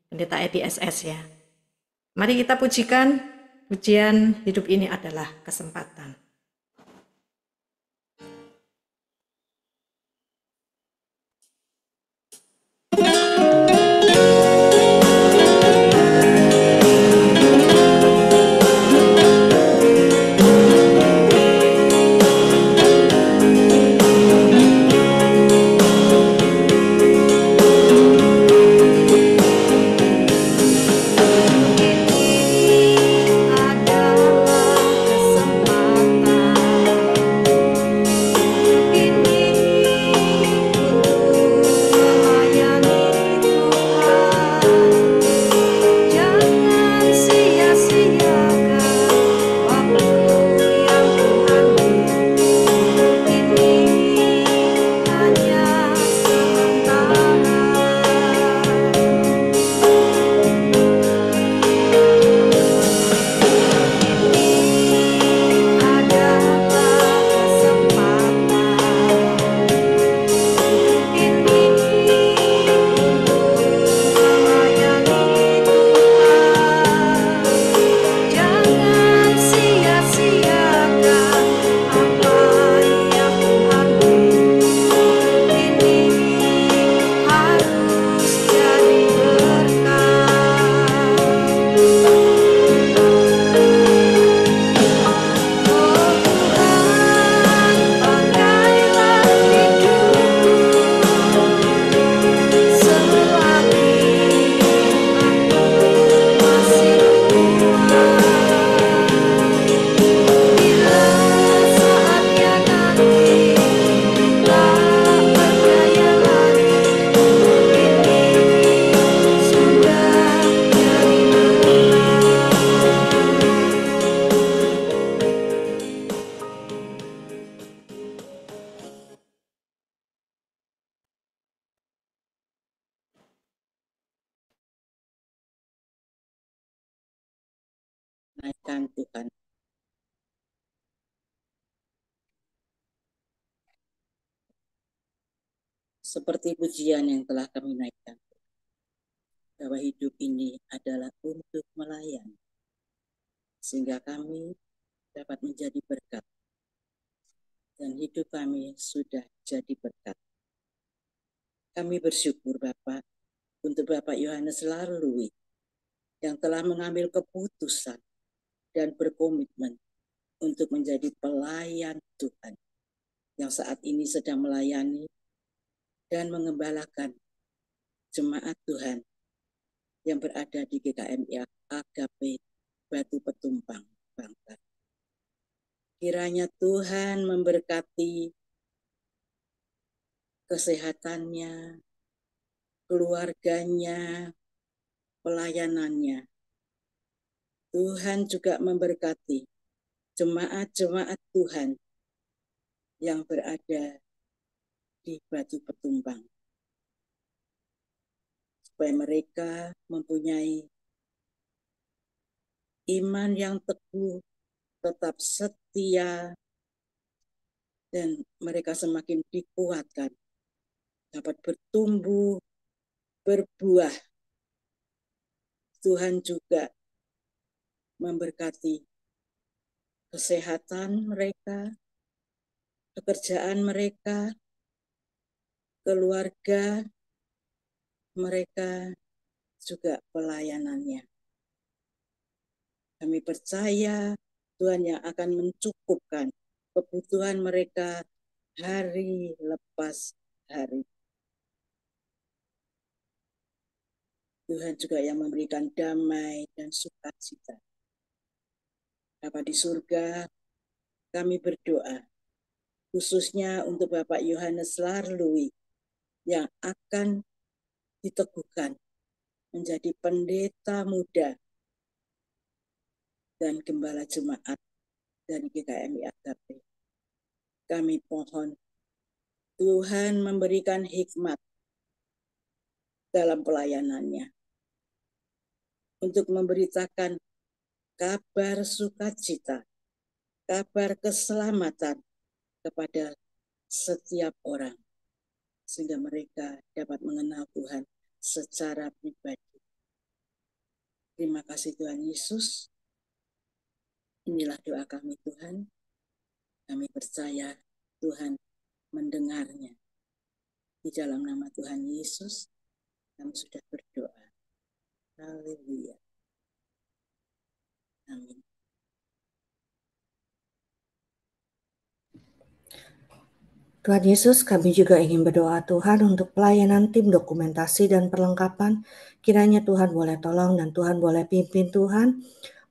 Pendeta Edi SS ya. Mari kita pujikan pujian Hidup Ini Adalah Kesempatan. Adalah kesempatan naikkan Tuhan. Seperti pujian yang telah kami naikkan, bahwa hidup ini adalah untuk melayani, sehingga kami dapat menjadi berkat, dan hidup kami sudah jadi berkat. Kami bersyukur Bapak, untuk Bapak Yohanes Larlui, yang telah mengambil keputusan dan berkomitmen untuk menjadi pelayan Tuhan, yang saat ini sedang melayani dan mengembalakan jemaat Tuhan yang berada di GKMI AKP Batu Petumpang, Bangka. Kiranya Tuhan memberkati kesehatannya, keluarganya, pelayanannya. Tuhan juga memberkati jemaat-jemaat Tuhan yang berada di Batu Petumpang, supaya mereka mempunyai iman yang teguh, tetap setia, dan mereka semakin dikuatkan, dapat bertumbuh, berbuah. Tuhan juga memberkati kesehatan mereka, pekerjaan mereka, keluarga mereka, juga pelayanannya. Kami percaya Tuhan yang akan mencukupkan kebutuhan mereka hari lepas hari. Tuhan juga yang memberikan damai dan sukacita. Bapa di surga, kami berdoa khususnya untuk Bapak Yohanes Larlui yang akan diteguhkan menjadi pendeta muda dan gembala jemaat dari GKMI AKP. Kami mohon Tuhan memberikan hikmat dalam pelayanannya untuk memberitakan kabar sukacita, kabar keselamatan kepada setiap orang, sehingga mereka dapat mengenal Tuhan secara pribadi. Terima kasih Tuhan Yesus. Inilah doa kami Tuhan. Kami percaya Tuhan mendengarnya. Di dalam nama Tuhan Yesus, kami sudah berdoa. Haleluya. Amin. Tuhan Yesus, kami juga ingin berdoa Tuhan untuk pelayanan tim dokumentasi dan perlengkapan. Kiranya Tuhan boleh tolong dan Tuhan boleh pimpin Tuhan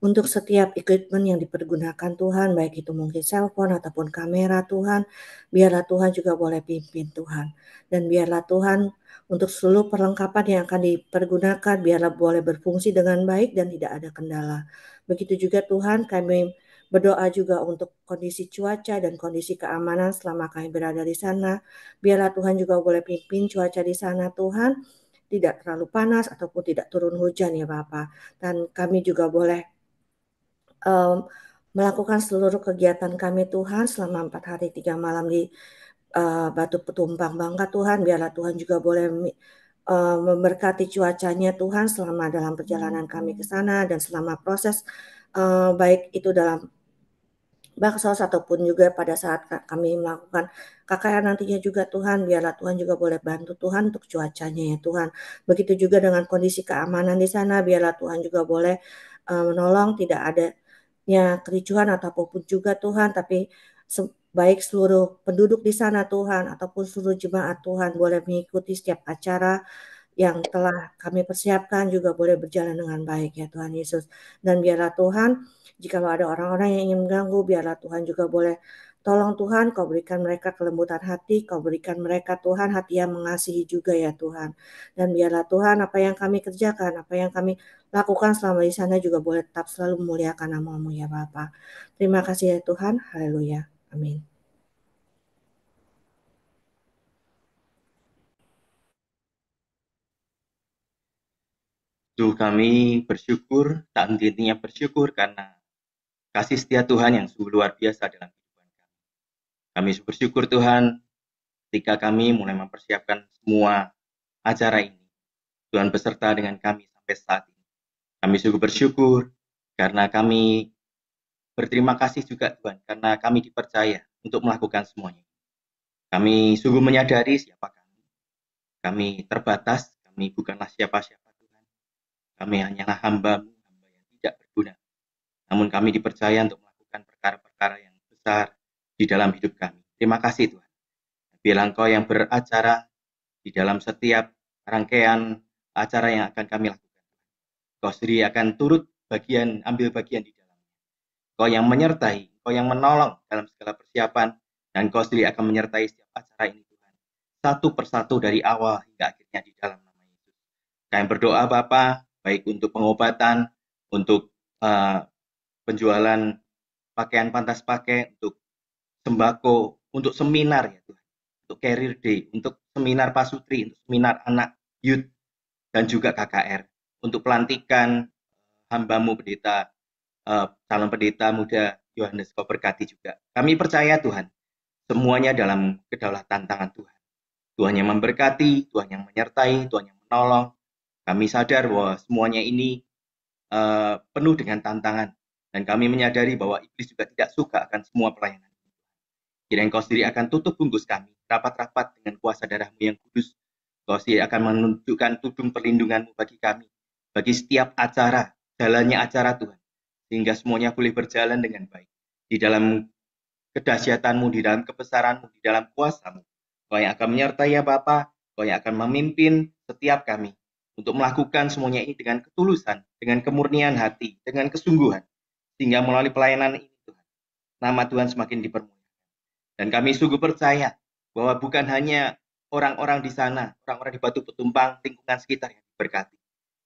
untuk setiap equipment yang dipergunakan Tuhan, baik itu mungkin cellphone ataupun kamera Tuhan. Biarlah Tuhan juga boleh pimpin Tuhan. Dan biarlah Tuhan untuk seluruh perlengkapan yang akan dipergunakan, biarlah boleh berfungsi dengan baik dan tidak ada kendala. Begitu juga Tuhan, kami berdoa juga untuk kondisi cuaca dan kondisi keamanan selama kami berada di sana. Biarlah Tuhan juga boleh pimpin cuaca di sana Tuhan, tidak terlalu panas ataupun tidak turun hujan ya Bapak. Dan kami juga boleh melakukan seluruh kegiatan kami Tuhan selama 4 hari 3 malam di Batu Petumpang Bangka Tuhan. Biarlah Tuhan juga boleh memberkati cuacanya Tuhan selama dalam perjalanan kami ke sana dan selama proses baik itu dalam baksos ataupun juga pada saat kami melakukan KKR nantinya juga Tuhan, biarlah Tuhan juga boleh bantu Tuhan untuk cuacanya ya Tuhan. Begitu juga dengan kondisi keamanan di sana, biarlah Tuhan juga boleh menolong tidak adanya kericuhan ataupun juga Tuhan, tapi baik seluruh penduduk di sana Tuhan ataupun seluruh jemaat Tuhan boleh mengikuti setiap acara yang telah kami persiapkan juga boleh berjalan dengan baik ya Tuhan Yesus. Dan biarlah Tuhan, jikalau ada orang-orang yang ingin mengganggu, biarlah Tuhan juga boleh tolong Tuhan, Kau berikan mereka kelembutan hati, Kau berikan mereka Tuhan hati yang mengasihi juga ya Tuhan. Dan biarlah Tuhan apa yang kami kerjakan, apa yang kami lakukan selama di sana juga boleh tetap selalu memuliakan nama-Mu ya Bapa. Terima kasih ya Tuhan, haleluya, amin. Kami bersyukur, tak henti-hentinya bersyukur karena kasih setia Tuhan yang sungguh luar biasa dalam kehidupan kami. Kami bersyukur Tuhan ketika kami mulai mempersiapkan semua acara ini. Tuhan beserta dengan kami sampai saat ini. Kami sungguh bersyukur karena kami berterima kasih juga Tuhan, karena kami dipercaya untuk melakukan semuanya. Kami sungguh menyadari siapa kami. Kami terbatas, kami bukanlah siapa-siapa Tuhan. Kami hanyalah hamba-Mu, hamba yang tidak berguna. Namun kami dipercaya untuk melakukan perkara-perkara yang besar di dalam hidup kami. Terima kasih Tuhan. Biarlah Engkau yang beracara di dalam setiap rangkaian acara yang akan kami lakukan. Engkau sendiri akan turut ambil bagian di dalamnya. Engkau yang menyertai, Engkau yang menolong dalam segala persiapan, dan Engkau sendiri akan menyertai setiap acara ini Tuhan. Satu persatu dari awal hingga akhirnya di dalam nama Yesus. Kami berdoa Bapa, baik untuk pengobatan, untuk penjualan pakaian pantas pakai, untuk sembako, untuk seminar ya Tuhan, untuk career day, untuk seminar pasutri, untuk seminar anak youth, dan juga KKR, untuk pelantikan hamba-Mu pendeta, calon pendeta muda Yohanes, Kau berkati juga. Kami percaya Tuhan, semuanya dalam kedaulatan tangan Tuhan. Tuhan yang memberkati, Tuhan yang menyertai, Tuhan yang menolong. Kami sadar bahwa semuanya ini penuh dengan tantangan, dan kami menyadari bahwa iblis juga tidak suka akan semua pelayanan. Kiranya Engkau sendiri akan tutup bungkus kami, rapat-rapat dengan kuasa darah-Mu yang kudus. Engkau sendiri akan menunjukkan tudung perlindungan-Mu bagi kami, bagi setiap acara, jalannya acara Tuhan, sehingga semuanya boleh berjalan dengan baik. Di dalam kedahsyatan-Mu, di dalam kebesaran-Mu, di dalam kuasa-Mu. Kau yang akan menyertai ya Bapa, Kau yang akan memimpin setiap kami untuk melakukan semuanya ini dengan ketulusan, dengan kemurnian hati, dengan kesungguhan, sehingga melalui pelayanan ini Tuhan, nama Tuhan semakin dipermuliakan. Dan kami sungguh percaya bahwa bukan hanya orang-orang di sana, orang-orang di Batu Petumpang, lingkungan sekitar yang diberkati,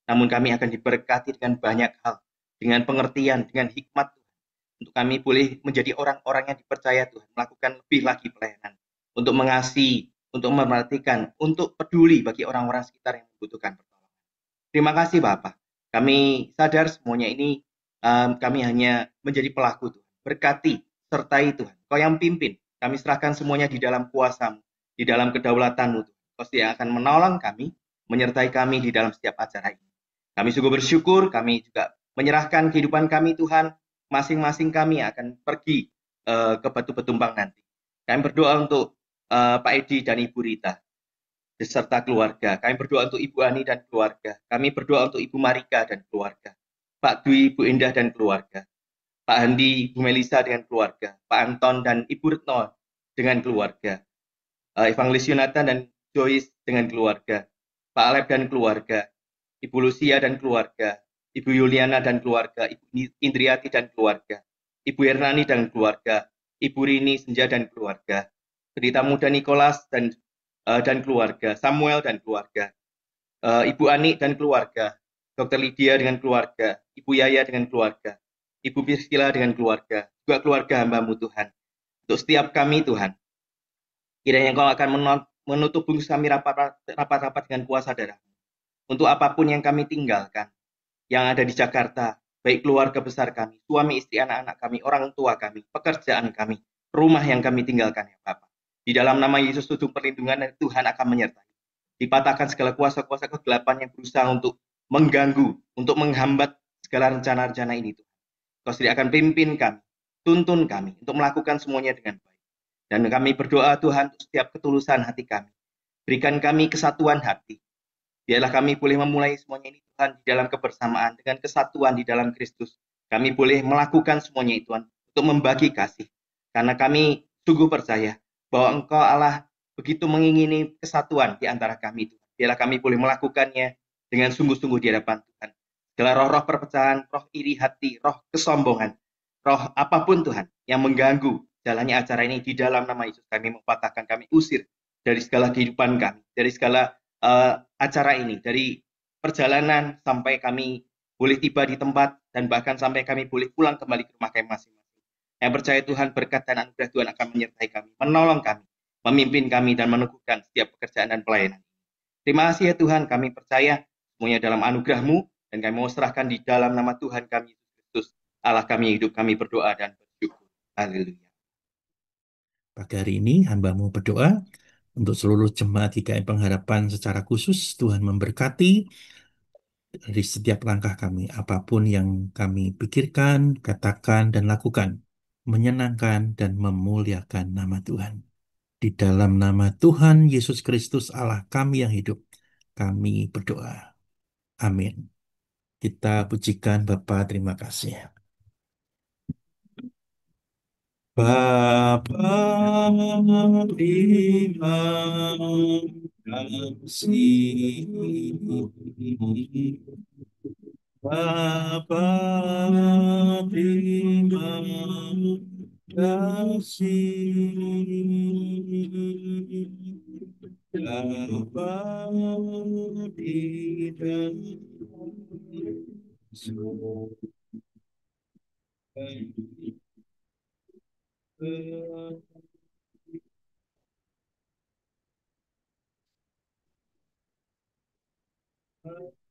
namun kami akan diberkati dengan banyak hal, dengan pengertian, dengan hikmat Tuhan, untuk kami boleh menjadi orang-orang yang dipercaya Tuhan, melakukan lebih lagi pelayanan, untuk mengasihi, untuk memperhatikan, untuk peduli bagi orang-orang sekitar yang membutuhkan pertolongan. Terima kasih Bapak. Kami sadar semuanya ini kami hanya menjadi pelaku Tuhan. Berkati, sertai Tuhan. Kau yang pimpin. Kami serahkan semuanya di dalam kuasa-Mu, di dalam kedaulatan-Mu. Kau yang akan menolong kami, menyertai kami di dalam setiap acara ini. Kami sungguh bersyukur, kami juga menyerahkan kehidupan kami Tuhan, masing-masing kami akan pergi ke Batu Petumpang nanti. Kami berdoa untuk Pak Edi dan Ibu Rita, beserta keluarga. Kami berdoa untuk Ibu Ani dan keluarga. Kami berdoa untuk Ibu Marika dan keluarga. Pak Dwi, Ibu Indah dan keluarga. Pak Handi, Ibu Melisa dengan keluarga, Pak Anton dan Ibu Retno dengan keluarga, Evangelis Yonatan dan Joyce dengan keluarga, Pak Alep dan keluarga, Ibu Lucia dan keluarga, Ibu Yuliana dan keluarga, Ibu Indriati dan keluarga, Ibu Hernani dan keluarga, Ibu Rini Senja dan keluarga, Pendeta Muda Nicholas dan keluarga, Samuel dan keluarga, Ibu Ani dan keluarga, Dr. Lydia dengan keluarga, Ibu Yaya dengan keluarga, Ibu Priscilla dengan keluarga, juga keluarga hamba-Mu Tuhan. Untuk setiap kami Tuhan, kiranya Engkau akan menutup bungkus kami rapat-rapat dengan kuasa darah-Mu. Untuk apapun yang kami tinggalkan, yang ada di Jakarta, baik keluarga besar kami, suami, istri, anak-anak kami, orang tua kami, pekerjaan kami, rumah yang kami tinggalkan ya Bapak. Di dalam nama Yesus tudung perlindungan Tuhan akan menyertai. Dipatahkan segala kuasa-kuasa kegelapan yang berusaha untuk mengganggu, untuk menghambat segala rencana-rencana ini Tuhan. Kau sendiri akan pimpin kami, tuntun kami untuk melakukan semuanya dengan baik. Dan kami berdoa Tuhan untuk setiap ketulusan hati kami. Berikan kami kesatuan hati. Biarlah kami boleh memulai semuanya ini Tuhan di dalam kebersamaan, dengan kesatuan di dalam Kristus. Kami boleh melakukan semuanya itu Tuhan untuk membagi kasih. Karena kami sungguh percaya bahwa Engkau Allah begitu mengingini kesatuan di antara kami Tuhan. Biarlah kami boleh melakukannya dengan sungguh-sungguh di hadapan Tuhan. Segala roh-roh perpecahan, roh iri hati, roh kesombongan, roh apapun Tuhan yang mengganggu jalannya acara ini di dalam nama Yesus kami mempatahkan, kami usir dari segala kehidupan kami, dari segala acara ini, dari perjalanan sampai kami boleh tiba di tempat dan bahkan sampai kami boleh pulang kembali ke rumah kami masing-masing. Yang percaya Tuhan, berkat dan anugerah Tuhan akan menyertai kami, menolong kami, memimpin kami dan meneguhkan setiap pekerjaan dan pelayanan. Terima kasih ya Tuhan, kami percaya semuanya dalam anugerah-Mu. Dan kami mau serahkan di dalam nama Tuhan kami Yesus Kristus. Allah kami yang hidup, kami berdoa dan bersyukur. Haleluya. Pagi hari ini hamba-Mu berdoa untuk seluruh jemaat GKM Pengharapan secara khusus. Tuhan memberkati dari setiap langkah kami, apapun yang kami pikirkan, katakan, dan lakukan, menyenangkan dan memuliakan nama Tuhan. Di dalam nama Tuhan Yesus Kristus Allah kami yang hidup, kami berdoa. Amin. Kita pujikan Bapa, terima kasih. Bapa, terima kasih. Bapa, terima kasih. Bapa, tidak